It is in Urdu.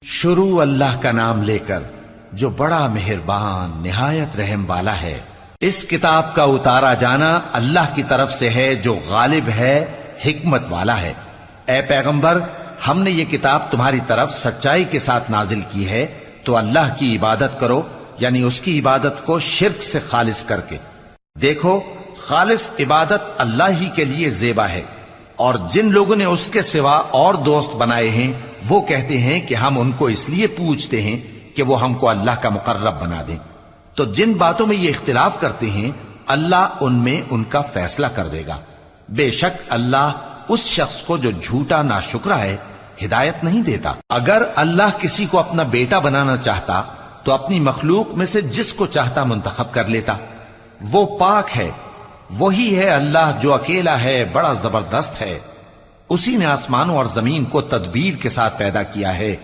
شروع اللہ کا نام لے کر جو بڑا مہربان نہایت رحم والا ہے۔ اس کتاب کا اتارا جانا اللہ کی طرف سے ہے جو غالب ہے، حکمت والا ہے۔ اے پیغمبر، ہم نے یہ کتاب تمہاری طرف سچائی کے ساتھ نازل کی ہے، تو اللہ کی عبادت کرو، یعنی اس کی عبادت کو شرک سے خالص کر کے۔ دیکھو، خالص عبادت اللہ ہی کے لیے زیبا ہے، اور جن لوگوں نے اس کے سوا اور دوست بنائے ہیں وہ کہتے ہیں کہ ہم ان کو اس لیے پوجتے ہیں کہ وہ ہم کو اللہ کا مقرب بنا دیں۔ تو جن باتوں میں یہ اختلاف کرتے ہیں اللہ ان میں ان کا فیصلہ کر دے گا۔ بے شک اللہ اس شخص کو جو جھوٹا ناشکرا ہے ہدایت نہیں دیتا۔ اگر اللہ کسی کو اپنا بیٹا بنانا چاہتا تو اپنی مخلوق میں سے جس کو چاہتا منتخب کر لیتا۔ وہ پاک ہے، وہی ہے اللہ جو اکیلا ہے، بڑا زبردست ہے۔ اسی نے آسمانوں اور زمین کو تدبیر کے ساتھ پیدا کیا ہے